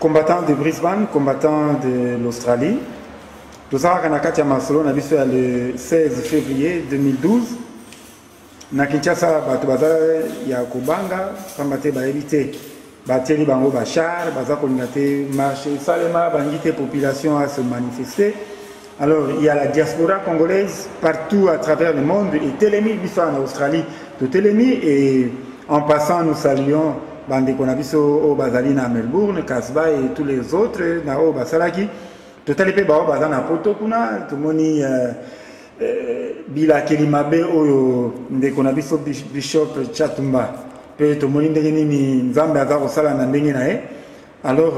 combattant de Brisbane, combattant de l'Australie. Tout ça, on a vu le 16 février 2012. Na Kinshasa, il y a Kobanga, il y a évité. Bateli bango bachar, baza koningate marché salema, bangite population à se manifester. Alors il y a la diaspora congolaise partout à travers le monde et Télémi biso en Australie, de Télémi et en passant nous saluons bande konabiso au bazali na Melbourne, Casbah et tous les autres na o basalaki. Totali pe bao baza na poto kuna, tumoni bila kelimabe oyo ndeko na biso Bishop Chatumba. Alors,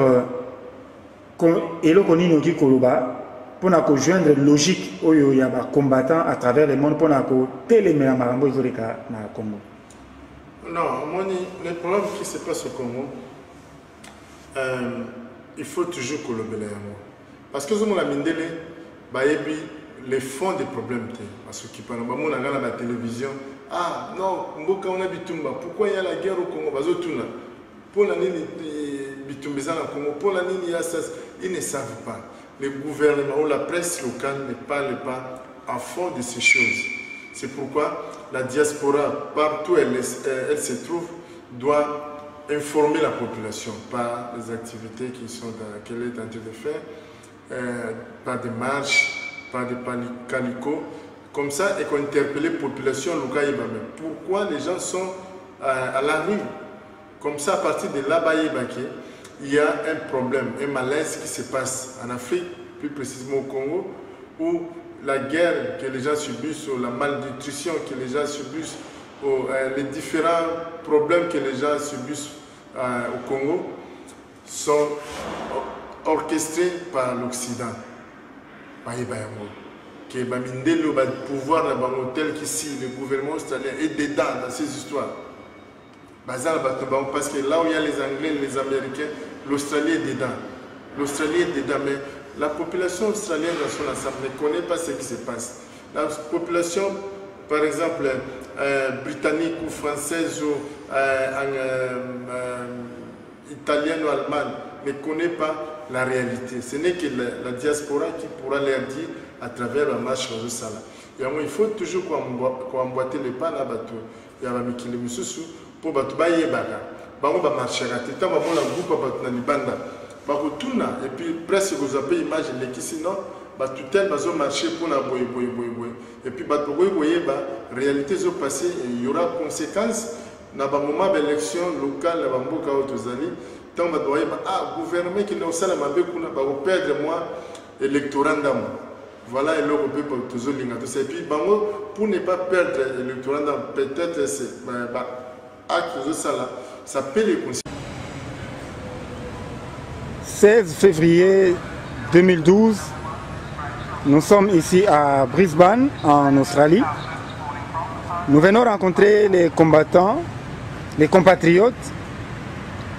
pour joindre logique où il y a des combattants à travers le monde pour télémérer à Marambo Congo. Non, le problème qui se passe au Congo, il faut toujours collaborer. Parce que nous avons les fonds des problèmes. Parce que nous avons la télévision. Ah non, Mboka on a Bitumba. Pourquoi il y a la guerre au Congo? Pour la nini Bitumba au Congo, pour la nini ils ne savent pas. Le gouvernement ou la presse locale ne parle pas à fond de ces choses. C'est pourquoi la diaspora, partout où elle se trouve, doit informer la population par les activités qu'elle est en train de faire, par des marches, par des calicots. Comme ça, et qu'on interpelle la population locale. Mais pourquoi les gens sont à la rue? Comme ça, à partir de là-bas, il y a un problème, un malaise qui se passe en Afrique, plus précisément au Congo, où la guerre que les gens subissent, ou la malnutrition que les gens subissent, ou les différents problèmes que les gens subissent au Congo sont orchestrés par l'Occident. Que le pouvoir tel qu'ici, le gouvernement australien est dedans dans ces histoires. Parce que là où il y a les Anglais, les Américains, l'Australie est dedans. L'Australie est dedans, mais la population australienne dans son ensemble ne connaît pas ce qui se passe. La population, par exemple, britannique ou française ou italienne ou allemande, ne connaît pas la réalité. Ce n'est que la diaspora qui pourra leur dire à travers la marche au Sala. Il faut toujours emboîter les pas là bateau. Il y a un kilo pour bateau bailler baga. Bango ba marcher à tête. Bango la groupe bateau na libanda. Bango tuna et puis presque vous avez image les qui sinon bateau tel bazo marcher pour la boy. Et puis bateau boy ba réalité zo passé il y aura conséquences na ba moment d'élection locale na bamboka otozali. Tant bateau ba gouvernement qui ne sala mabe kuna ba perdre moi électorat d'âme. Voilà et l'Europe pour toujours l'ingénieur. Et puis pour ne pas perdre l'électorat, peut-être c'est acte de ça ça peut les conséquences. 16 février 2012, nous sommes ici à Brisbane, en Australie. Nous venons rencontrer les combattants, les compatriotes,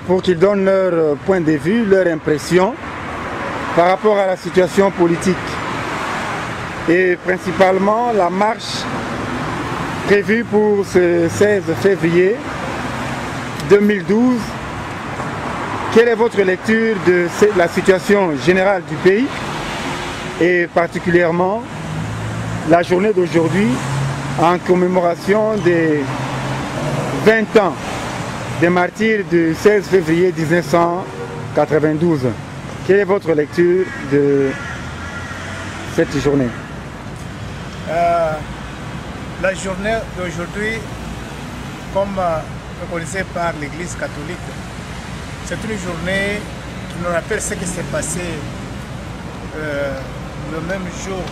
pour qu'ils donnent leur point de vue, leur impression par rapport à la situation politique. Et principalement la marche prévue pour ce 16 février 2012. Quelle est votre lecture de la situation générale du pays et particulièrement la journée d'aujourd'hui en commémoration des 20 ans des martyrs du 16 février 1992? Quelle est votre lecture de cette journée? La journée d'aujourd'hui, comme organisée par l'Église catholique, c'est une journée qui nous rappelle ce qui s'est passé le même jour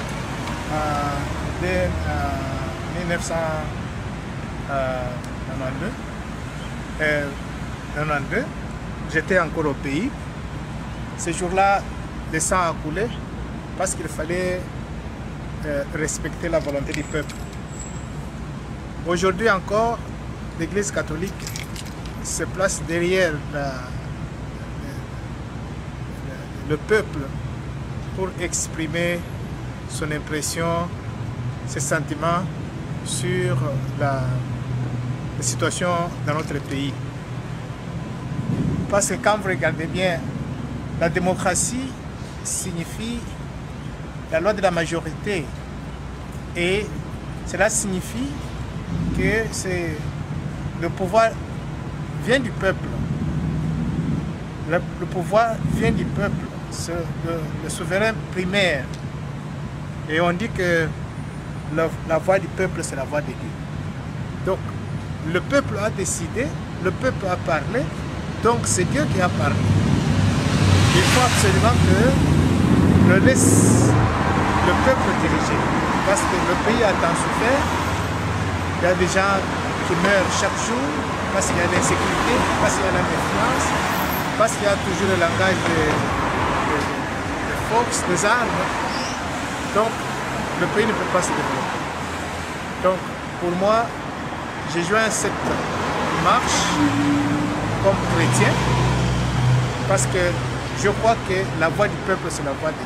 en 1992. J'étais encore au pays. Ce jour-là, le sang a coulé parce qu'il fallait respecter la volonté du peuple. Aujourd'hui encore, l'Église catholique se place derrière le peuple pour exprimer son impression, ses sentiments sur la situation dans notre pays. Parce que quand vous regardez bien la démocratie signifie la loi de la majorité. Et cela signifie que le pouvoir vient du peuple. Le pouvoir vient du peuple, le souverain primaire. Et on dit que la voix du peuple, c'est la voix de Dieu. Donc, le peuple a décidé, le peuple a parlé, donc c'est Dieu qui a parlé. Il faut absolument que le laisse le peuple diriger, parce que le pays a tant souffert. Il y a des gens qui meurent chaque jour, parce qu'il y a l'insécurité, parce qu'il y a la méfiance, parce qu'il y a toujours le langage de force, des armes. Donc, le pays ne peut pas se développer. Donc, pour moi, j'ai joint cette marche comme chrétien parce que je crois que la voix du peuple, c'est la voix de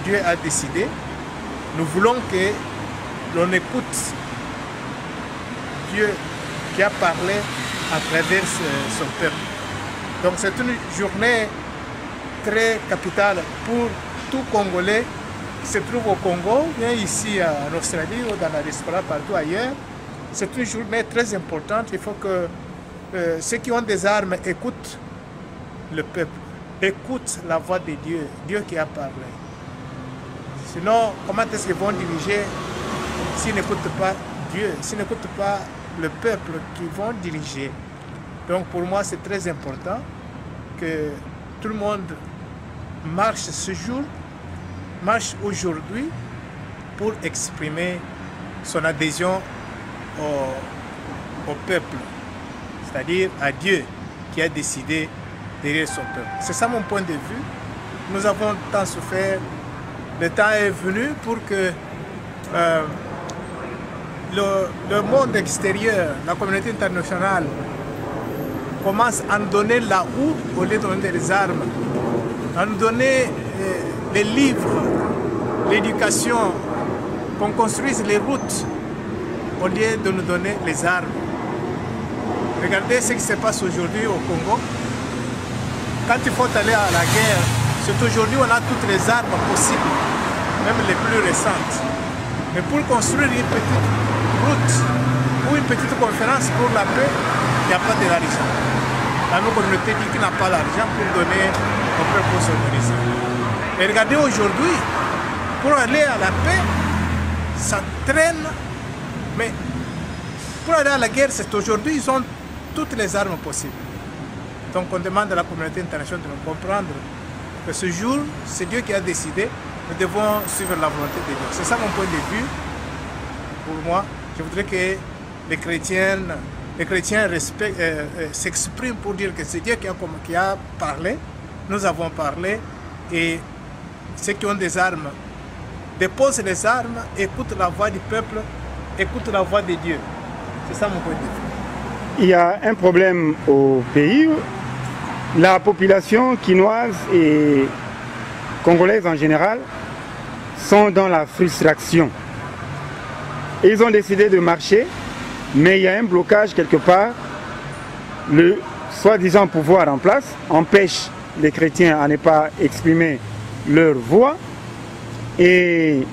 Dieu. Dieu a décidé. Nous voulons que l'on écoute Dieu qui a parlé à travers son peuple. Donc, c'est une journée très capitale pour tout Congolais qui se trouve au Congo, bien ici en Australie ou dans la diaspora, partout ailleurs. C'est une journée très importante. Il faut que ceux qui ont des armes écoutent le peuple, écoutent la voix de Dieu, Dieu qui a parlé. Sinon, comment est-ce qu'ils vont diriger s'ils n'écoutent pas Dieu, s'ils n'écoutent pas le peuple qui vont diriger? Donc pour moi, c'est très important que tout le monde marche ce jour, marche aujourd'hui pour exprimer son adhésion au peuple, c'est-à-dire à Dieu qui a décidé derrière son peuple. C'est ça mon point de vue. Nous avons tant souffert. Le temps est venu pour que le monde extérieur, la communauté internationale, commence à nous donner la route au lieu de donner les armes, à nous donner les livres, l'éducation, qu'on construise les routes au lieu de nous donner les armes. Regardez ce qui se passe aujourd'hui au Congo. Quand il faut aller à la guerre, c'est aujourd'hui on a toutes les armes possibles, même les plus récentes. Mais pour construire une petite route ou une petite conférence pour la paix, il n'y a pas de l'argent. La communauté dit qu'il n'a pas l'argent pour donner au peuple pour s'organiser. Et regardez aujourd'hui, pour aller à la paix, ça traîne. Mais pour aller à la guerre, c'est aujourd'hui, ils ont toutes les armes possibles. Donc on demande à la communauté internationale de nous comprendre que ce jour, c'est Dieu qui a décidé, nous devons suivre la volonté de Dieu. C'est ça mon point de vue. Pour moi, je voudrais que les chrétiens s'expriment pour dire que c'est Dieu qui a parlé, nous avons parlé, et ceux qui ont des armes déposent les armes, écoutent la voix du peuple, écoutent la voix de Dieu. C'est ça mon point de vue. Il y a un problème au pays. La population quinoise et congolaise en général sont dans la frustration. Ils ont décidé de marcher, mais il y a un blocage quelque part. Le soi-disant pouvoir en place empêche les chrétiens à ne pas exprimer leur voix. Et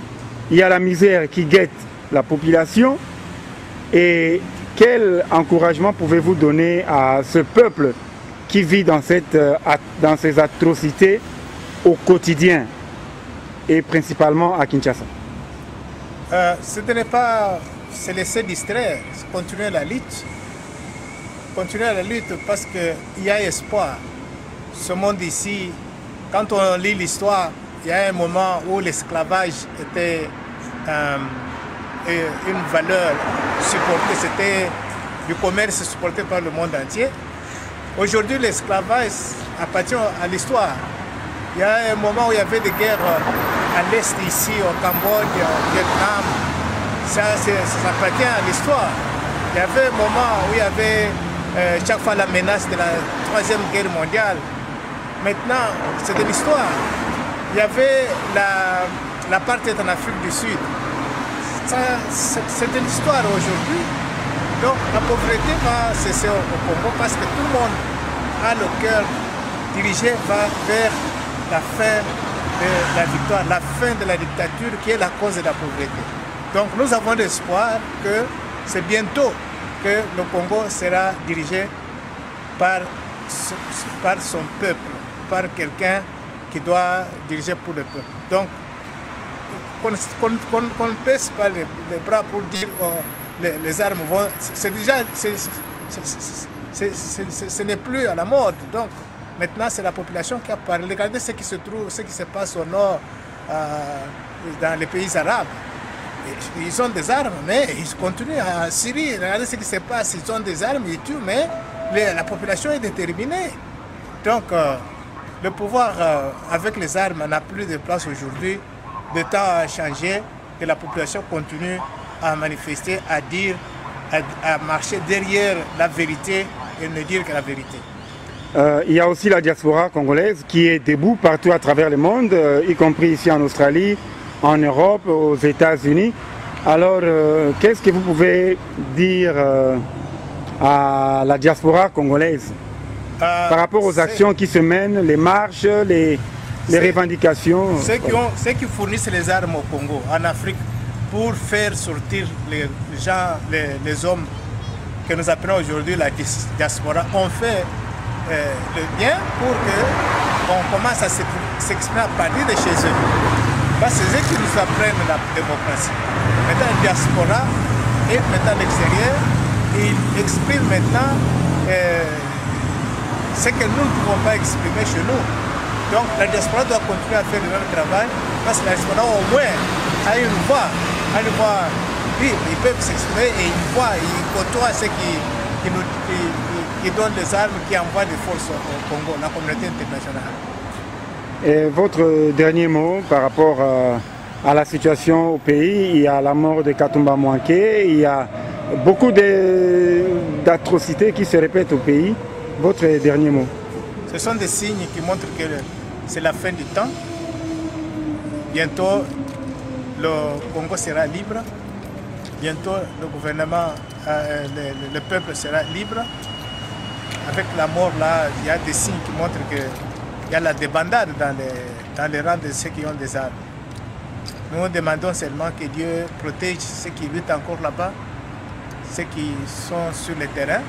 il y a la misère qui guette la population. Et quel encouragement pouvez-vous donner à ce peuple qui vit dans ces atrocités au quotidien et principalement à Kinshasa? Ce n'est pas se laisser distraire, c'est continuer la lutte. Continuer la lutte parce qu'il y a espoir. Ce monde ici, quand on lit l'histoire, il y a un moment où l'esclavage était une valeur supportée, c'était du commerce supporté par le monde entier. Aujourd'hui, l'esclavage appartient à l'histoire. Il y a un moment où il y avait des guerres à l'est ici, au Cambodge, au Vietnam. Ça appartient à l'histoire. Il y avait un moment où il y avait chaque fois la menace de la Troisième Guerre mondiale. Maintenant, c'est de l'histoire. Il y avait l'apartheid en Afrique du Sud. C'est de l'histoire aujourd'hui. Donc la pauvreté va cesser au Congo parce que tout le monde a le cœur dirigé vers la fin de la victoire, la fin de la dictature qui est la cause de la pauvreté. Donc nous avons l'espoir que c'est bientôt que le Congo sera dirigé par son peuple, par quelqu'un qui doit diriger pour le peuple. Donc qu'on ne pèse pas les bras pour dire les armes vont... C'est déjà... ce n'est plus à la mode. Donc maintenant c'est la population qui a parlé. Regardez ce qui se passe au nord, dans les pays arabes. Ils ont des armes, mais ils continuent en Syrie. Regardez ce qui se passe. Ils ont des armes, ils tuent, mais la population est déterminée. Donc le pouvoir avec les armes n'a plus de place aujourd'hui. Le temps a changé, que la population continue à manifester, à dire, à marcher derrière la vérité et ne dire que la vérité. Il y a aussi la diaspora congolaise qui est debout partout à travers le monde, y compris ici en Australie, en Europe, aux États-Unis. Alors, qu'est-ce que vous pouvez dire à la diaspora congolaise par rapport aux actions qui se mènent, les marches, les revendications? Ceux qui fournissent les armes au Congo, en Afrique, pour faire sortir les gens, les hommes que nous appelons aujourd'hui la diaspora, ont fait le bien pour qu'on commence à s'exprimer à partir de chez eux. Parce que c'est eux qui nous apprennent la démocratie. Maintenant, la diaspora est maintenant à l'extérieur et ils expriment maintenant ce que nous ne pouvons pas exprimer chez nous. Donc la diaspora doit continuer à faire le même travail parce que la diaspora au moins a une voix. Oui, ils peuvent s'exprimer et ils voient, ils côtoient ceux qui donnent les armes, qui envoient des forces au Congo, la communauté internationale. Et votre dernier mot par rapport à la situation au pays? Il y a la mort de Katumba Mwanké, il y a beaucoup d'atrocités qui se répètent au pays. Votre dernier mot? Ce sont des signes qui montrent que c'est la fin du temps. Bientôt, le Congo sera libre. Bientôt, le gouvernement, le peuple sera libre. Avec la mort, là, il y a des signes qui montrent qu'il y a la débandade dans les rangs de ceux qui ont des armes. Nous demandons seulement que Dieu protège ceux qui luttent encore là-bas, ceux qui sont sur le terrain,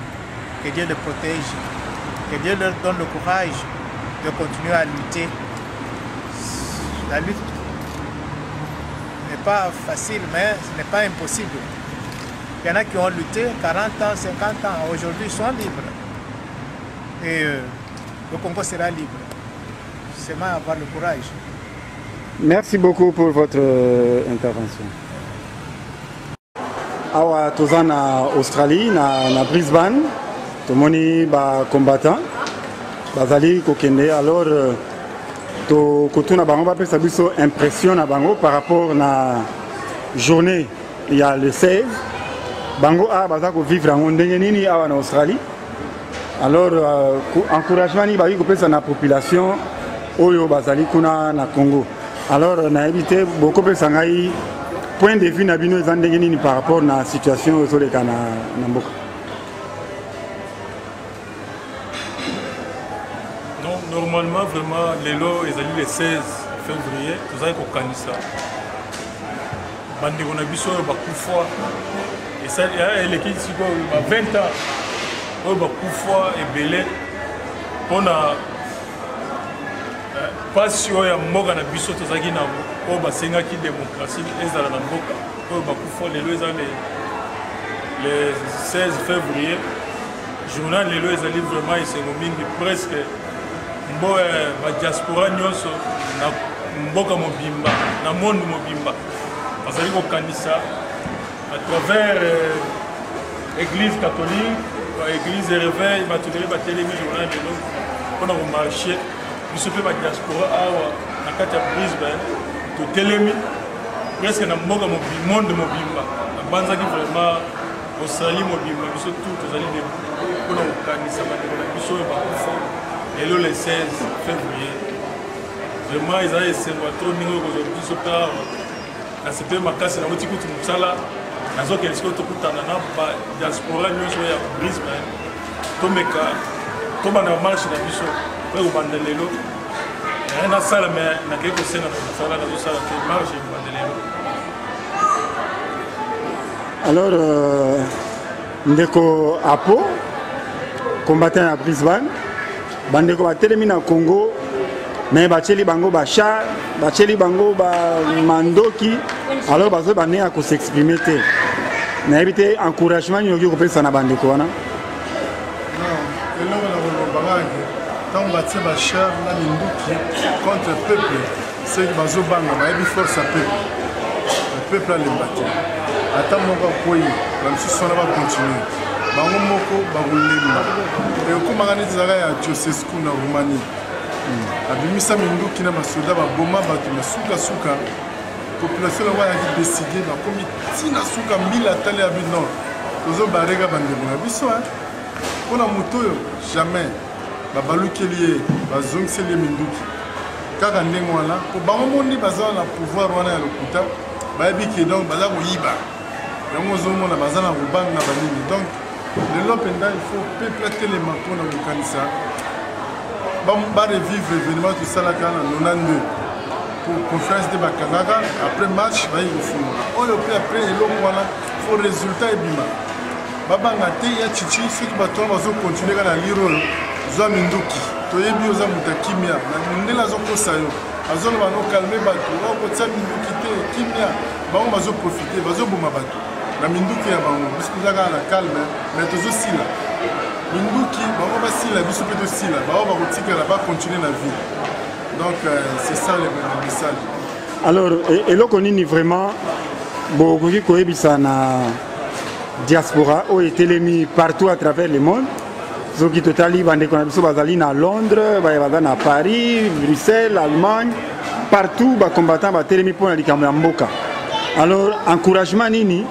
que Dieu les protège, que Dieu leur donne le courage de continuer à lutter. La lutte n'est pas facile, mais ce n'est pas impossible. Il y en a qui ont lutté 40 ans, 50 ans, aujourd'hui ils sont libres. Et le Congo sera libre. Seulement avoir le courage. Merci beaucoup pour votre intervention. Awa toza na Australie, na Brisbane, tomoni ba combattant bazali kokende. Alors kotuna bango bapesa biso impression na bango par rapport na journée il y a le 16 bango baza ko vivre yango ndenge nini awa na Australie. Alors encouragement ni baki kopesa na population oyo bazali kuna na Congo. Alors na évité beaucoup pesa ngai point de vue na bino eza ndenge nini par rapport na situation ozoleka na mboka? Non, normalement vraiment lelo ezali le 16 février tozali kokanisa bandeko na biso oyo bakufa eleki sikoyo ba 20 ans oyo bakufa ebele mpona pasi oyo ya mboka na biso tozalaki na oyo basengaki démocratie ezala na mboka oyo bakufa lelo eza le 16 février journal lelo ezali vraiment esengo mingi presque badiaspora nyonso na mboka mobimba na monde mobimba bazali kokanisa à travers église catholique église réveil batudeli batelemi journal lelo mpona komarche biso mpe badiaspora awa na kati ya Brisbane totelemi presque na mboka monde mobimba nabanzaki vraiment Australie mobimba biso tout tozali mpona kokanisa bandeko na biso oyo bakufa lelo le 16 février vraiment ezali esengo ya tro mingi oyo biso mpe awa nasepe makasi nango ti kutu mosala nazokende sikoyo tokutana na badiaspora nyonso ya Brisbane tomeka tobanda marche na biso oyo kobanda lelo nasala me nakei kosenga nasala nazosala te marche kobanda lelo. Alors ndeko Apo combattant à Brisbane bandeko batelemi na Congo mais bacheli bango bachar bacheli bango ba mandoki alors bazo bane à s'exprimer te na éviter encouragement yoki ko pesa na bandeko wana. Tant bâtir ma chère, la minduki contre le peuple, c'est que bazo banga, ma ebi force à peuple. Le peuple a les bâtir. Attends mon gars quoi, même si son va continuer. Bango moko bagulemba. Et au magane zara ya Ceausescu na Roumanie. Abimisa minduki na masoda ba boma batu na suka. Population la wa a décidé ba komi tina suka 1000 atali abi non. Tozo barega bande bona biso hein. Pona moto jamais. Babalukeli bazongiseli minduki kaka ndenge wana po bango mondi baza na pouvoir wana ya lokuta bayebi ke donc baza koyiba yango ozomona baza na kobanga na banini donc lelo mpenza il faut peuple atelema mpona kokanisa barevivre événement tosalaka na 92 pour conférence de bakangaka après match bayi kofungola oyo mpe après eloko wana fo résultat ebima babanga te ya chichi soki bato wana bazokontinue kaka na lire oyo zwa minduki toyebi oza moto kimia na ndenge azokosa yo azoloba no calme bato okotia minduki te kimia bango bazoprofite bazoboma bato na minduki ya bango biso toza kaka na calme mais tozosila minduki bango basila biso mpe tosila bango bakotikala bacontinue na vie donc c'est ça le message. Alors eloko nini vraiment bokoki koyebisa na diaspora oyo etelemi partout à travers le monde soki totali bandeko na biso bazali na Londres baza na Paris, Bruxelles, Allemagne, partout bacombattant batelemi mpona likambo ya mboka. Alors encouragement nini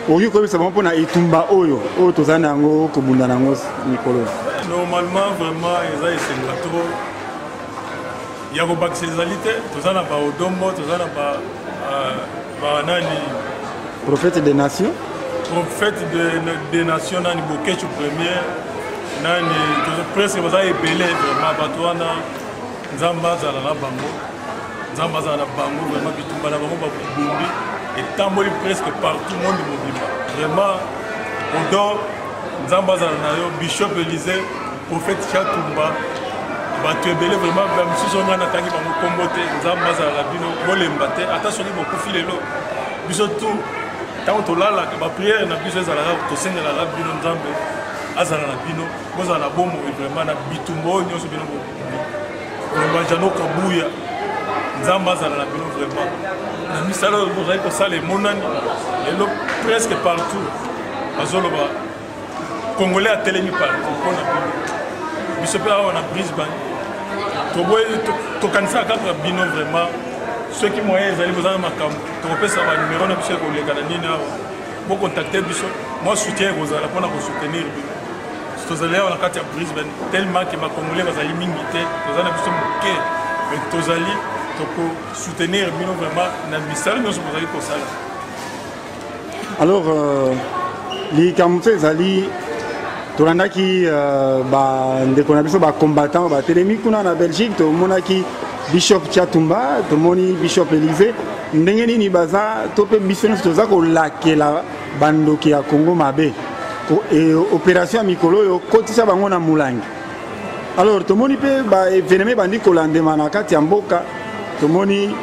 okoki koyebisa bango mpona etumba oyo tozali na yango kobunda na yango mikolo? Normalement vraiment eza esenga tro ya kobakisa ezali te toza na baodombo toza na banani prophète des nations nani Bokechu premier nani presque baza ebele vraiment bato wana nzambe azala na bango vraiment bitumba na bango babombi etamboli presque partout monde mobimba vraiment odo nzambe azala na yo Bishop Élysée prophète Chatumba bato ebele vraiment bamisusu nga natangi bango kombo te nzambe azala na bino bolemba te ata soki bokufi lelo biso tu ntango tolalaka bapriere na biso ezalaka tosengelaka bino nzambe azala na bino bozala na bomo vraiment na bitumba oyo nyonso bino vraiment Jano Kabuya nzambe azala na bino vraiment na misala oyo bozali kosala emonani lelo presque partout bazoloba congolais atelemi partout mpona bino biso mpe awa na Brisbane tokanisa kaka bino vraiment soki moyen ezali bozala makambo tokopesa banumero na biso ekoleka na nini awa bocontacte biso mwa soutien ekozala mpona kosoutenir bino tozali awa na kati ya Brisbane tellement ke bacongolais bazali mingi te toza na biso moke mais tozali tokosoutenir bino vraiment na misala nyonso bozali kosala. Alors likambo so ezali tolandaki bandeko na biso bacombattant batelemi kuna na Belgique tomonaki Bishop Chatumba tomoni Bishop Élysée ndenge nini baza to mpe biso nyonso toza kolakela bandoki ya Congo mabe opération ya mikolo oyo kotisa bango na molangi. Alors tomoni mpe baévénement bandi kolandema na kati ya mboka tomoni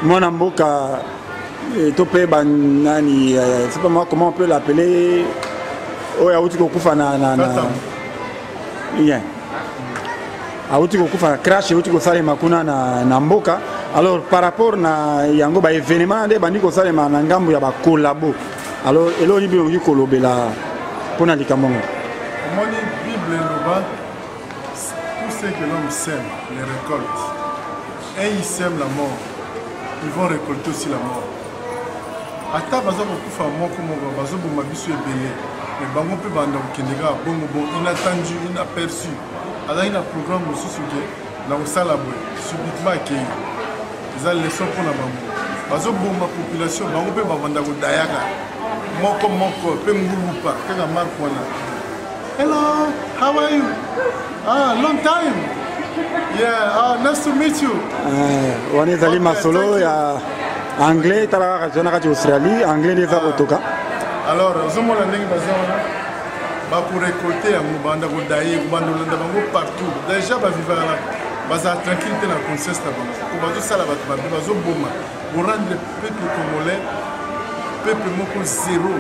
mwana mboka to mpe banani c'est pas moi comment on peut l'appeler oyo auti kokufa na bien auti kokufa crash auti kosalema kuna na mboka. Alors par rapport na yango baévénement nde bandi kosalema na ngambo ya bakolabo alors eloni bino okoki kolobela mpona likambo ngo? Omoni Bible eloba tout ce que l'homme sème les récolte et ils sèment la mort ils vont récolter aussi la mort. Ata baza kokufa moko moko bazoboma biso ebele mais bango mpe banda kokendeka bongo bon inattendu inaperçu azali na programme mosusu ke na kosala boye subitement akei eza leson mpona bango bazoboma population bango mpe babanda kodayaka moko mpe ngulupa kaka marke wana hello, how are you? Ah, long time. Yeah, nice to meet you. On est allé masolo ya anglais tala jona ka Australie, anglais les autoka. Alors, zomo la ndenge bazana ba pour récolter en banda ko daye ko banda landa bango partout. Déjà ba vivre là. Baza tranquillité na conscience na bango. Ko bazo sala ba bazo boma. Pour rendre le peuple congolais peuple moko zéro.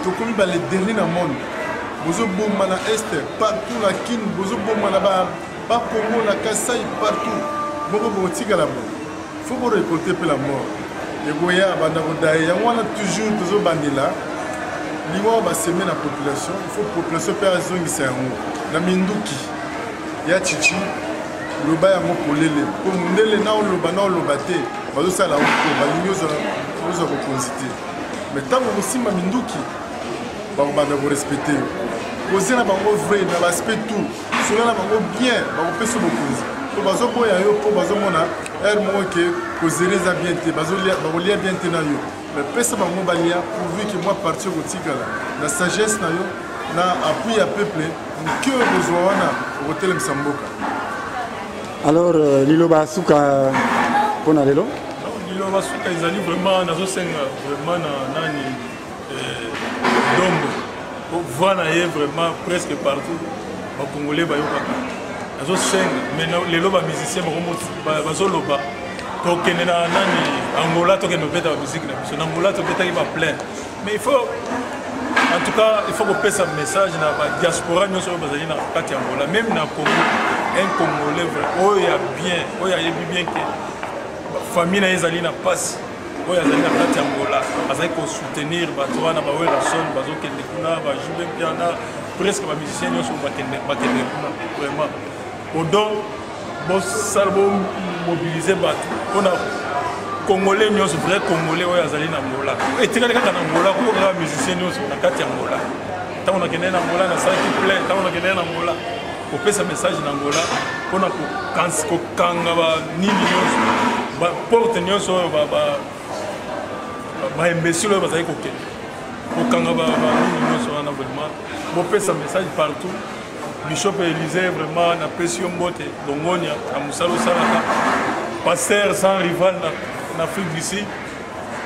To komi ba les derniers dans monde. Bozo boma na est partout la kin bozo boma na ba Congo la Kasai partout. Boko botika la bon. Faut qu'on récolter peu la mort. Et goya banda ko daye ya wana toujours tozo bandila. Liwa ba semer la population, il faut population per zongisa yango. Na minduki ya chichi loba yango polele. Ko mundele na loba te. Bazo sala ko balinyo za ko konzité. Mais tant que aussi ma minduki ba banda ko respecter. Kozena bango vrai na respect tout. Cela na bango bien, ba ko peso bokonzi. Ko bazo boya yo po bazo mona mo ke kozere za bien te bazo lia bien te na yo. Mais pesa bango balia pourvu que moi partir au tigala la sagesse na yo na appui à peuple que besoin wana hotel msamboka. Alors liloba suka pona lelo liloba suka ezali vraiment nazo senga vraiment na nani dombo pour voir na ye vraiment presque partout ba congolais ba yokaka nazo senga mais lelo ba musicien ba zo loba tokende na nani Angola tokende beta musique na biso Angola toketa ki ba plein mais il faut en tout cas il faut que pesa message na ba diaspora nyonso bazali na kati ya Angola même na Congo un Congolais oya bien oya yebi bien que famille na ezali na passe oya zali na kati ya Angola bazali ko soutenir bato wana ba wela son bazo kende kuna ba jouer piano presque ba musicien nyonso bakende kuna vraiment odo bon salbo mobiliser bato on a congolais nyonso vrai congolais oyo azali na Angola etikali kaka na Angola ko ka musicien nyonso na kati ya Angola tant on a kende na Angola na sa qui plaît tant on a kende na Angola ko pesa message na Angola on a ko kanga ba nini nyonso ba porte nyonso ba imbécile bazali ko kende ko kanga ba nini nyonso na vraiment ko pesa message partout. Bishop Élysée vraiment na pression bote dongonia na musalo salaka pasteur sans rival na Afrique d'ici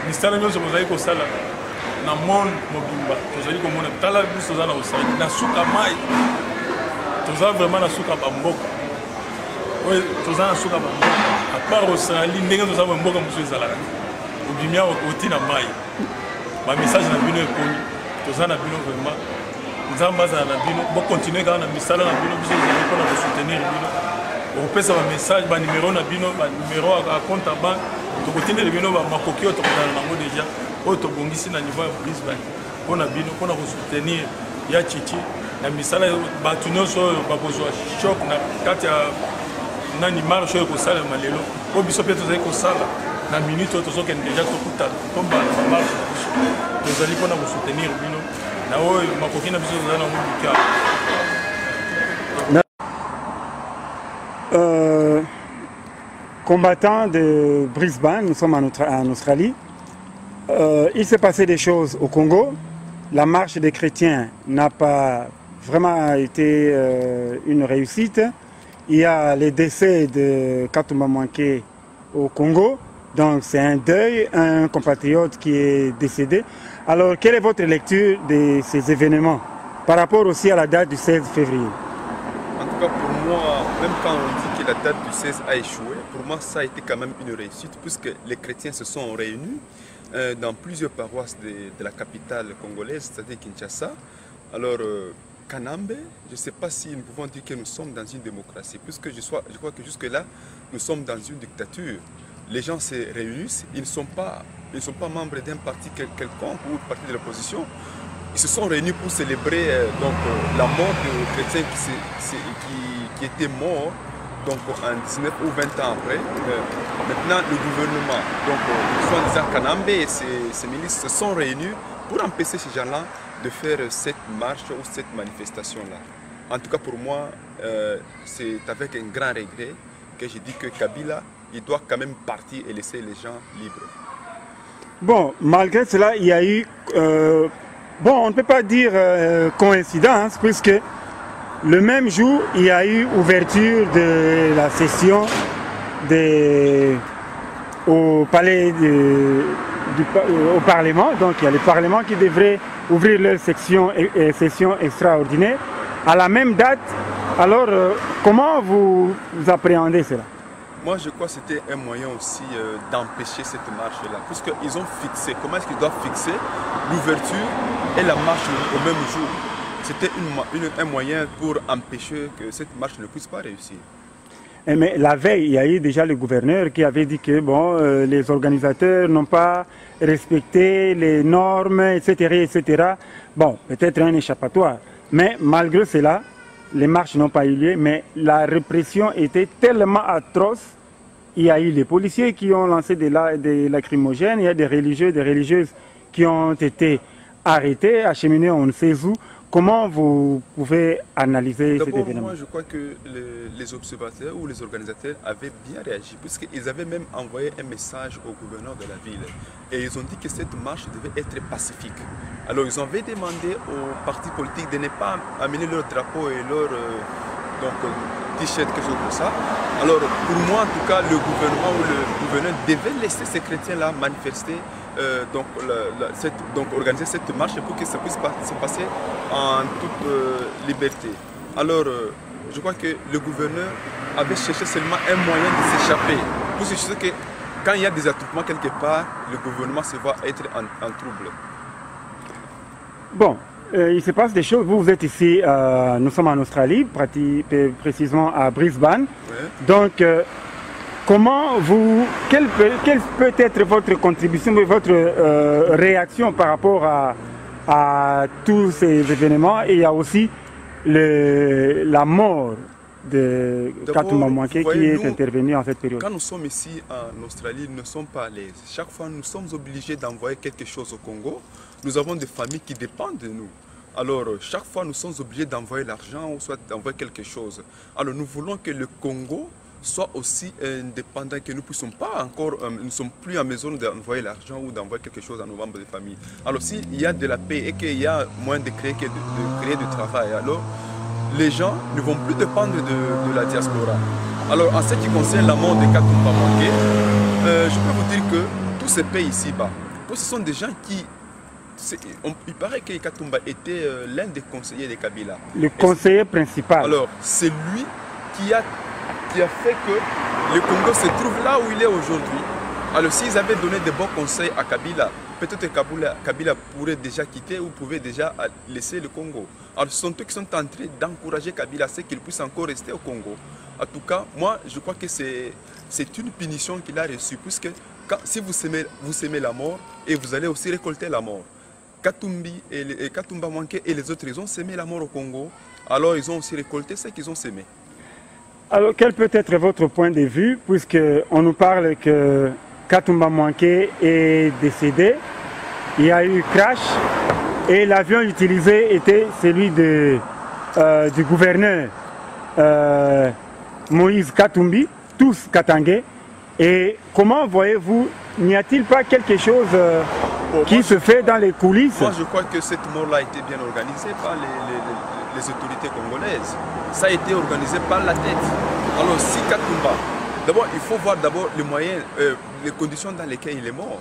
mistala nyonso bozali ko sala na monde mobimba tozali ko mona tala biso za na osali na suka mai toza vraiment na suka bamboka oye toza na suka bamboka à part Australie ndenge toza bamboka musu ezalaka obimia oti na mai ba message na bino ekomi toza na bino vraiment nzambaza na bino bo continuer kana misala na bino biso ezali mpona kosoutenir bino okopesa ba message ba numéro na bino ba numéro à compte à banque tokotindela bino ba makoki oyo tokozala nango déjà oyo tobongisi na niveau ya Brisbane mpona bino mpona kosoutenir ya chichi na misala bato nyonso oyo bakozwa choc na kati ya nani marche oyo kosalema lelo oyo biso mpe tozali kosala na minute oyo tozokende déjà tokuta tombala na marche na biso tozali mpona kosoutenir bino. Combattant de Brisbane, nous sommes en Australie. Il s'est passé des choses au Congo. La marche des chrétiens n'a pas vraiment été une réussite. Il y a les décès de Katouma Manké au Congo. Donc c'est un deuil, un compatriote qui est décédé. Alors, quelle est votre lecture de ces événements par rapport aussi à la date du 16 février? En tout cas, pour moi, même quand on dit que la date du 16 a échoué, pour moi, ça a été quand même une réussite puisque les chrétiens se sont réunis dans plusieurs paroisses de la capitale congolaise, c'est-à-dire Kinshasa. Alors, Kanambe, je ne sais pas si nous pouvons dire que nous sommes dans une démocratie, puisque je crois que jusque-là, nous sommes dans une dictature. Les gens se réunissent, ils ne sont pas membres d'un parti quelconque ou d'un parti de l'opposition. Ils se sont réunis pour célébrer la mort de chrétiens qui étaient morts donc, en 19 ou 20 ans après. Maintenant, le gouvernement, donc soi-disant Kanambe et ses milices se sont réunis pour empêcher ces gens-là de faire cette marche ou cette manifestation-là. En tout cas, pour moi, c'est avec un grand regret que je dis que Kabila, il doit quand même partir et laisser les gens libres. Bon, malgré cela, il y a eu Bon, on ne peut pas dire coïncidence, puisque le même jour, il y a eu ouverture de la session au palais au Parlement. Donc il y a le Parlement qui devrait ouvrir leur session extraordinaire à la même date. Alors, comment vous appréhendez cela? Moi, je crois que c'était un moyen aussi d'empêcher cette marche-là, puisqu'ils ont fixé, comment est-ce qu'ils doivent fixer l'ouverture et la marche au même jour. C'était un moyen pour empêcher que cette marche ne puisse pas réussir. Mais la veille, il y a eu déjà le gouverneur qui avait dit que bon, les organisateurs n'ont pas respecté les normes, etc., etc. Bon, peut-être un échappatoire. Mais malgré cela, les marches n'ont pas eu lieu, mais la répression était tellement atroce. Il y a eu les policiers qui ont lancé des lacrymogènes, il y a des religieux, des religieuses qui ont été arrêtés, acheminés on ne sait où. Comment vous pouvez analyser cet événement? Moi, je crois que les observateurs ou les organisateurs avaient bien réagi, puisqu'ils avaient même envoyé un message au gouverneur de la ville. Et ils ont dit que cette marche devait être pacifique. Alors, ils avaient demandé aux partis politiques de ne pas amener leur drapeau et leur t-shirt, quelque chose comme ça. Alors, pour moi, en tout cas, le gouvernement ou le gouverneur devait laisser ces chrétiens-là manifester, organiser cette marche pour que ça puisse se passer en toute liberté. Alors, je crois que le gouverneur avait cherché seulement un moyen de s'échapper. Parce que je sais que quand il y a des attroupements quelque part, le gouvernement se voit être en trouble. Bon, il se passe des choses. Vous êtes ici, nous sommes en Australie, précisément à Brisbane. Ouais. Donc, quelle peut être votre contribution, votre réaction par rapport à tous ces événements? Et il y a aussi la mort de Katumba Mwanké qui est intervenu en cette période. Quand nous sommes ici en Australie, nous ne sommes pas à l'aise. Chaque fois, nous sommes obligés d'envoyer quelque chose au Congo. Nous avons des familles qui dépendent de nous. Alors, chaque fois, nous sommes obligés d'envoyer l'argent ou soit d'envoyer quelque chose. Alors, nous voulons que le Congo soit aussi indépendant, que nous ne puissions pas encore, nous ne sommes plus en mesure d'envoyer l'argent ou d'envoyer quelque chose à nos membres de famille. Alors, s'il y a de la paix et qu'il y a moyen de créer du travail, alors les gens ne vont plus dépendre de la diaspora. Alors, en ce qui concerne la mort de Katumba Mwanké, je peux vous dire que tous ces pays ici-bas, ce sont des gens qui... Il paraît que Katumba était l'un des conseillers de Kabila. Le conseiller principal. Alors, c'est lui qui a fait que le Congo se trouve là où il est aujourd'hui. Alors, s'ils avaient donné de bons conseils à Kabila, peut-être que Kabila pourrait déjà quitter ou pouvait déjà laisser le Congo. Alors, ce sont eux qui sont en train d'encourager Kabila, c'est qu'il puisse encore rester au Congo. En tout cas, moi, je crois que c'est une punition qu'il a reçue, puisque si vous semez la mort, et vous allez aussi récolter la mort. Katumba Mwanké et les autres, ils ont semé la mort au Congo, alors ils ont aussi récolté ce qu'ils ont semé. Alors, quel peut être votre point de vue, puisqu'on nous parle que Katumba Mwanké est décédé, il y a eu crash, et l'avion utilisé était celui du gouverneur Moïse Katumbi, tous Katangais. Et comment voyez-vous, n'y a-t-il pas quelque chose qui se fait dans les coulisses? Moi, je crois que cette mort-là a été bien organisée par les autorités congolaises. Ça a été organisé par la tête. Alors, si Katumba, d'abord, il faut voir d'abord les moyens, les conditions dans lesquelles il est mort.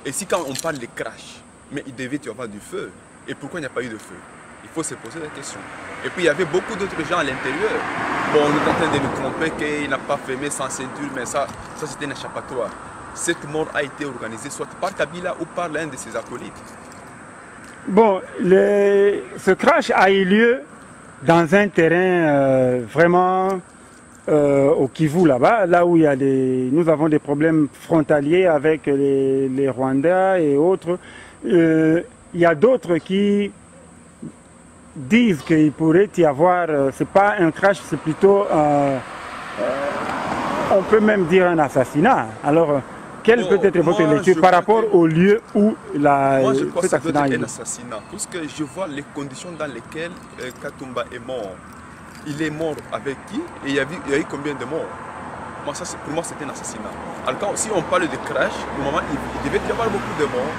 Et si quand on parle de crash, mais il devait y avoir du feu. Et pourquoi il n'y a pas eu de feu? Il faut se poser la question. Et puis, il y avait beaucoup d'autres gens à l'intérieur. Bon, on est en train de nous tromper qu'il n'a pas fermé sans ceinture, mais ça c'était un échappatoire. Cette mort a été organisée soit par Kabila ou par l'un de ses acolytes. Bon, ce crash a eu lieu dans un terrain vraiment au Kivu là-bas, là où il y a nous avons des problèmes frontaliers avec les Rwandais et autres. Il y a d'autres qui disent qu'il pourrait y avoir, c'est pas un crash, c'est plutôt, on peut même dire un assassinat. Alors, quelle peut être votre lecture par rapport au lieu où moi, je crois que ça doit être un assassinat, puisque je vois les conditions dans lesquelles Katumba est mort. Il est mort avec qui? Et il y a eu combien de morts? Pour moi, c'est un assassinat. Alors, si on parle de crash, au moment, il devait y avoir beaucoup de morts.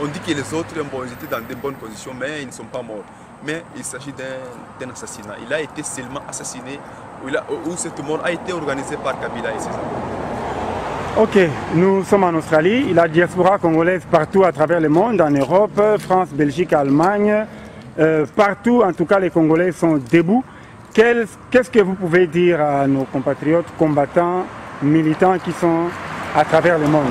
On dit que les autres, bon, ils étaient dans de bonnes conditions, mais ils ne sont pas morts. Mais il s'agit d'un assassinat. Il a été seulement assassiné, où cette mort a été organisée par Kabila et ses amis. Ok, nous sommes en Australie. La diaspora congolaise partout à travers le monde, en Europe, France, Belgique, Allemagne, partout, en tout cas, les Congolais sont debout. Qu'est-ce que vous pouvez dire à nos compatriotes combattants, militants qui sont à travers le monde?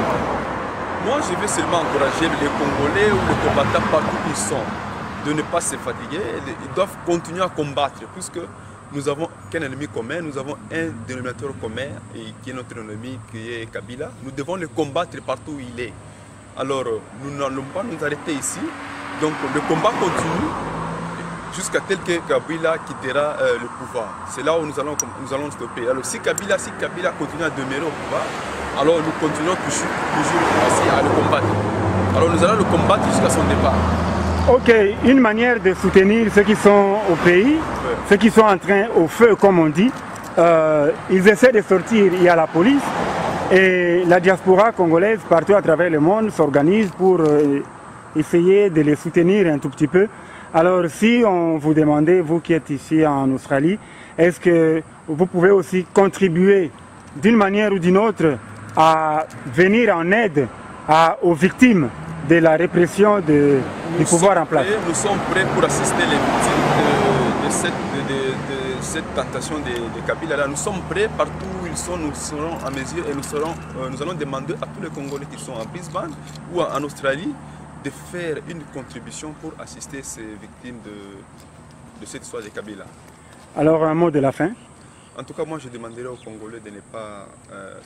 Moi, je veux seulement encourager les Congolais ou les combattants partout où ils sont de ne pas se fatiguer. Ils doivent continuer à combattre puisque nous avons qu'un ennemi commun, nous avons un dénominateur commun qui est notre ennemi, qui est Kabila. Nous devons le combattre partout où il est. Alors, nous n'allons pas nous arrêter ici. Donc, le combat continue jusqu'à tel que Kabila quittera le pouvoir. C'est là où nous allons stopper. Alors, si Kabila continue à demeurer au pouvoir, alors nous continuons toujours à le combattre. Alors, nous allons le combattre jusqu'à son départ. Ok, une manière de soutenir ceux qui sont au pays, ceux qui sont en train au feu, comme on dit, ils essaient de sortir, il y a la police, et la diaspora congolaise partout à travers le monde s'organise pour essayer de les soutenir un tout petit peu. Alors si on vous demandait, vous qui êtes ici en Australie, est-ce que vous pouvez aussi contribuer d'une manière ou d'une autre à venir en aide aux victimes de la répression du pouvoir en place? Nous sommes prêts pour assister les victimes de cette tentation de Kabila. Nous sommes prêts partout où ils sont, nous serons en mesure et nous allons demander à tous les Congolais qui sont en Brisbane ou en Australie de faire une contribution pour assister ces victimes de cette histoire de Kabila. Alors un mot de la fin? En tout cas, moi je demanderai aux Congolais de ne pas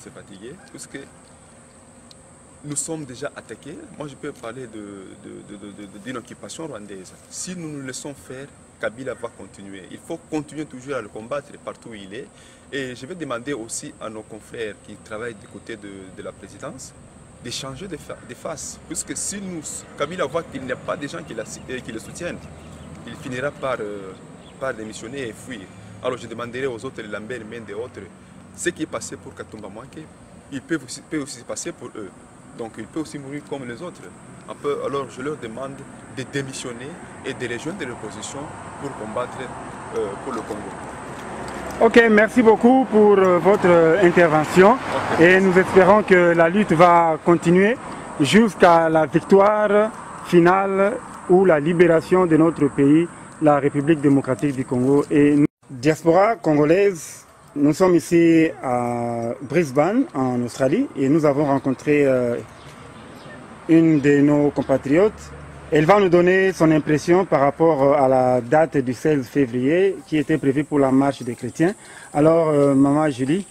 se fatiguer, puisque nous sommes déjà attaqués. Moi je peux parler d'une occupation rwandaise. Si nous nous laissons faire, Kabila va continuer. Il faut continuer toujours à le combattre partout où il est. Et je vais demander aussi à nos confrères qui travaillent du côté de la présidence de changer de face. Puisque si Kabila voit qu'il n'y a pas de gens qui le soutiennent, il finira par démissionner et fuir. Alors je demanderai aux autres, les Lambert, Mende et autres, ce qui est passé pour Katumba Mwanke, il peut aussi passer pour eux. Donc il peut aussi mourir comme les autres. Alors je leur demande de démissionner et de rejoindre l'opposition pour combattre pour le Congo. Ok, merci beaucoup pour votre intervention. Okay. Et nous espérons que la lutte va continuer jusqu'à la victoire finale ou la libération de notre pays, la République démocratique du Congo. Et nous, diaspora congolaise, nous sommes ici à Brisbane, en Australie, et nous avons rencontré une de nos compatriotes. Elle va nous donner son impression par rapport à la date du 16 février qui était prévue pour la marche des chrétiens. Alors, Maman Julie,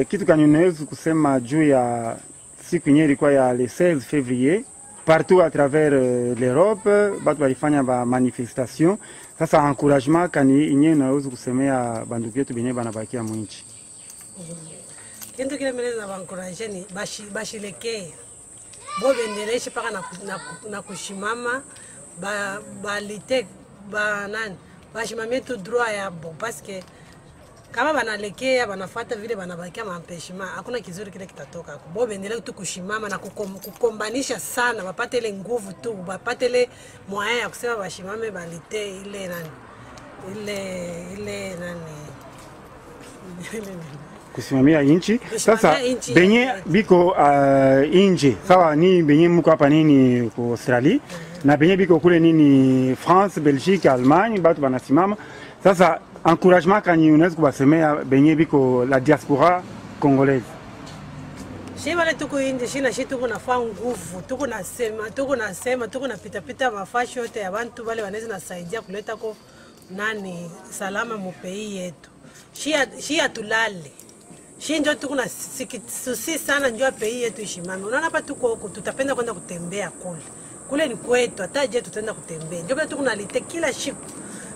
kitu kanunaweza kusema juu ya siku yenyewe ilikuwa ya le 16 février partout à travers l'Europe, batu walifanya ba manifestation. Sasa encouragement kani yenyewe naweza kusemea bandu yetu benye banabakia mwinchi. Kintu kile meleza ba encourager ni bashilekee. Bo bendeleshe paka na kushimama balite nani bashimamie tu droit yabo parce que kama banalekea banafuata vile banabakia mampeshima hakuna kizuri kile kitatoka. Bo bendelee tu kushimama na kukombanisha sana, bapate ile nguvu tu, bapate ile moyen ya kusema bashimame balite ile nani kusimamia inchi. Sasa benye biko inje sawa ni benye mko hapa nini kwa Australia na benye biko kule nini France, Belgique, Allemagne, batu banasimama. Sasa encouragement kani unaweza kubasemea benye biko la diaspora congolaise? Shi wale tuko inje shina shi tuko nafaa nguvu, tuko nasema pita mafasho yote ya bantu wale wanaweza nasaidia kuleta ko nani salama mu pays yetu. Shi atulale. Shi ndio tuko na susi sana ndio pays yetu ishimame. Unaona hapa tuko huko tutapenda kwenda kutembea kule. Kule ni kwetu, hata je tutaenda kutembea. Ndio tuko na lite kila siku.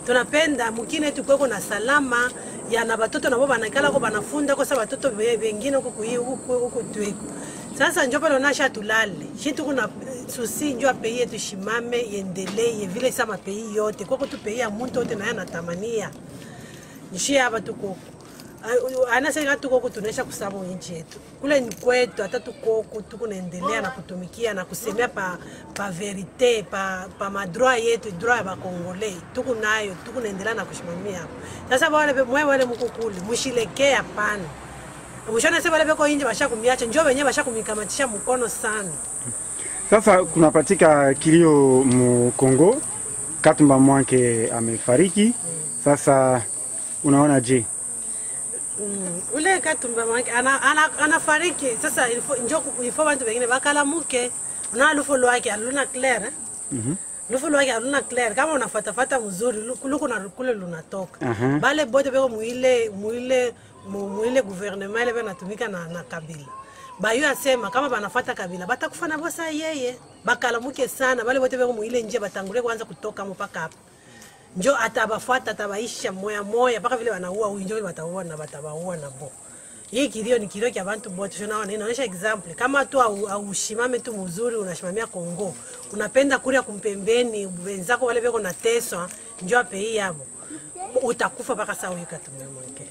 Tunapenda mkine yetu kweko na salama ya na watoto na baba nakala kwa banafunda kwa sababu watoto wengine huko tueko. Sasa ndio pale unasha tulale. Shi tuko na susi ndio pays yetu ishimame iendelee vile sama pays yote. Kwako tu pays ya mtu wote na yanatamania. Nishi hapa tuko anasema tuko kutunesha kusamo nchi yetu. Kule ni kwetu, hata tuko kunaendelea na kutumikia na kusemea pa verite, pa madroit yetu, droit ya Bakongole. Tuko nayo, tuko naendelea na kushimamia hapo. Sasa wale mko kule, mshilekea hapana. Mshona sema wale beko nje bashakumiacha, njoo wenyewe bashakumikamatisha mkono sana. Sasa kunapatika kilio mu Kongo, Katumba Mwanke amefariki. Sasa unaona je? Ule Katumba Mwanke anafariki. Sasa ilifo watu wengine bakalamuke. Na lufo lwake aluna clair. Lufo lwake aluna clair. Kama unafuatafuata mzuri, kule lunatoka. Bale bote beko muile gouvernement ile banatumika na Kabila. Bayo asema kama banafuata Kabila batakufa na bosa yeye. Bakalamuke sana bale bote beko muile nje batangule kwanza kutoka mpaka hapo. Njo atabafuata atabaisha moya mpaka vile wanaua huyu njo wataua na batabaua na bo. Hii kilio ni kilio kia bantu bote. Tunaona inaonyesha example. Kama tu aushimame tu mzuri unashimamia Kongo. Unapenda kuria kumpembeni wenzako wale beko na teswa njo ape hii hapo. Utakufa mpaka saa huyu Katumba Mwanke.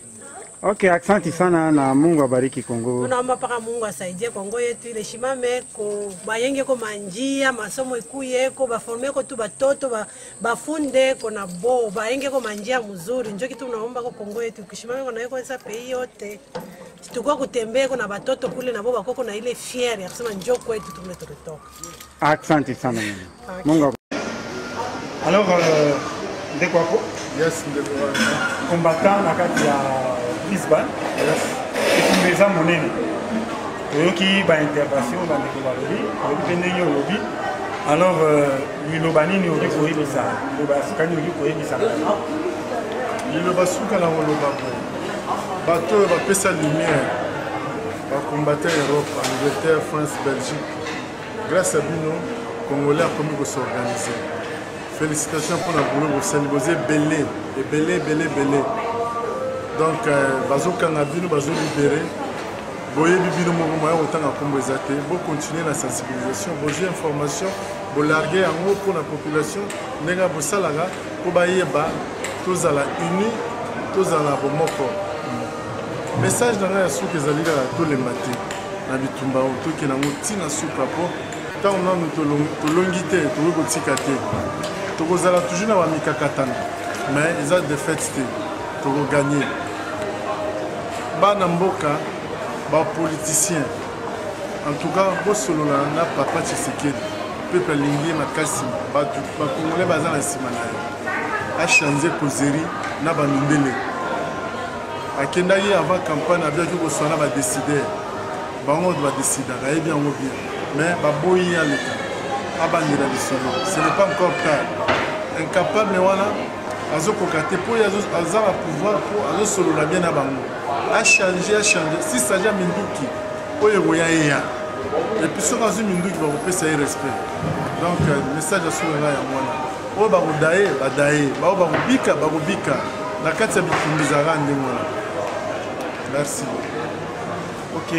Okay, asante sana na Mungu abariki Kongo. Tunaomba paka Mungu asaidie Kongo yetu ile shimame ko bayenge ko manjia masomo ikuye ko baforme ko tu batoto bafunde ko na bo bayenge ko manjia mzuri njo kitu tunaomba ko Kongo yetu kishimame ko na yeko esa pei yote. Tukua kutembea ko na batoto kule na bo bakoko na ile fier ya kusema njo kwetu tumetoka. Asante sana Mungu. Alors Ndekwako? Yes, Ndekwako. Combattant na kati ya Brisbane. Yes. Etumeza monene. Oyoki ba intervention ba ndeko ba lobi, oyoki ndenge lobi. Alors liloba nini oyoki koyebisa? Liloba sukani oyoki koyebisa. Liloba suka na loba ko. Bato ba pesa lumière. Ba combattre Europe, Angleterre, France, Belgique. Grâce à Bino, Congolais a commencé à s'organiser. Félicitations pour la boulot, vous célébrez belé, belé. Donc, bazo kanabino, bazo libéré. Boye bibino moya autant à combattre. Vous continuez la sensibilisation, vos informations, vous larguez en haut pour la population. Nega bosalaga, pour bailler bas, tous à la unis, tous à la bomoko. Message dans la soupe que zali à tous les matins. Na bitumba auto qui na moti na soupe rapport. Tant on a notre longité, tout le tikate. Vous allez toujours avoir Mikakatana, mais ils ont des fêtes pour gagner. Banamboka, les politiciens, en tout cas, vous solo na papa Tshisekedi, peuple lingi makasi, les Congolais bazan na simana. A changé causerie na bandele. A kendayi avant campagne abia ki kosana ba décider. Bango doit décider, et bien ou bien. Mais baboyi ya leka. Ce n'est pas encore tard. Incapable de azokokate pour azala pouvoir pour azosolo la bien abango. A changer. Si ça ja minduki, oyo goya ya. Et puis sur azu minduki va vous payer respect. Donc message à solo ya mwana. O ba godae, ba bika. La kati ya bikumbizara ndengona. Merci. OK.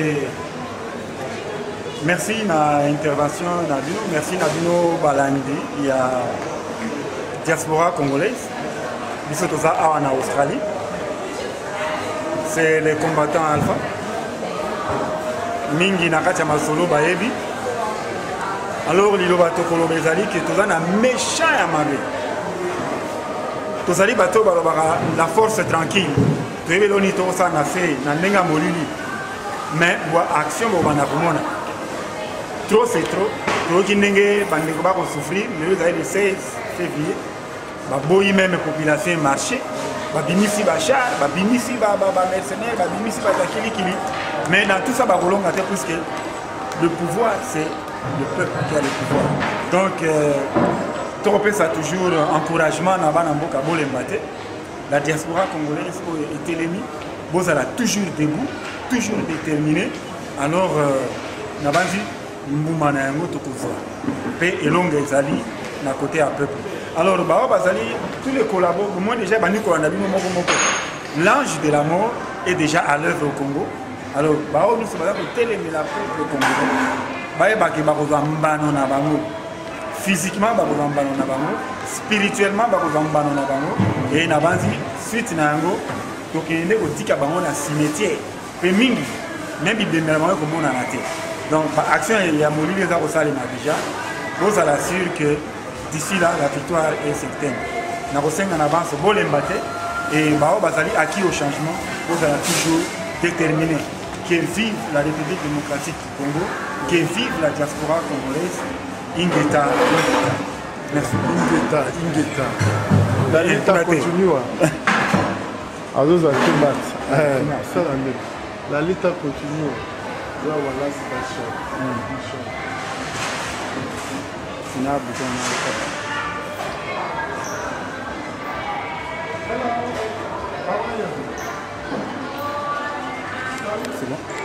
Merci na intervention Nabino, merci Nabino Balandi, il y a diaspora congolaise, biso toza en Australie. C'est les combattants alpha. Mingi na kati ya masolo bayebi. Alors liloba tokolo bezali que toza na méchant ya mabe. Tozali bato balobaka la force tranquille. Toyebi loni to sa na fait na ndenga molili. Mais wa action bo bana komona. Trop c'est trop. Toki ndenge bandeko ba ko souffrir le 16 février. Ba boyi même population marché. Ba binisi ba char, ba binisi ba mercenaires, ba binisi ba takili. Mais dans tout ça ba rolonga te puisque le pouvoir c'est le peuple qui a le pouvoir. Donc Tropé ça toujours encouragement na bana mboka bolembate. La diaspora congolaise est l'ennemi. Bozala toujours debout, toujours déterminé. Alors nabanzi mbuma na yango tokoza pe elonga ezali na côté à peuple. Alors bazali tous les collaborateurs moi déjà bani ko na bino moko l'ange de la mort est déjà à l'œuvre au Congo. Alors nous sommes là pour télémer la peuple congolais. Baye baki bakoza mbano na bango. Physiquement bakoza mbano na bango, spirituellement bakoza mbano na bango et na banzi suite na yango tokende kotika bango na cimetière mpe mingi même bibembela bango ekomonana te donc action ya molili eza kosalema déjà bozala sûr que d'ici là la victoire est certaine nakosenga na avance bolemba te et bao bazali acquis au changement bozala toujours déterminé que vive la République démocratique du Congo, que vive la diaspora congolaise. Ingeta. Merci. Ingeta. La lutte continue. Alors, la lutte continue. Voilà, c'est bon.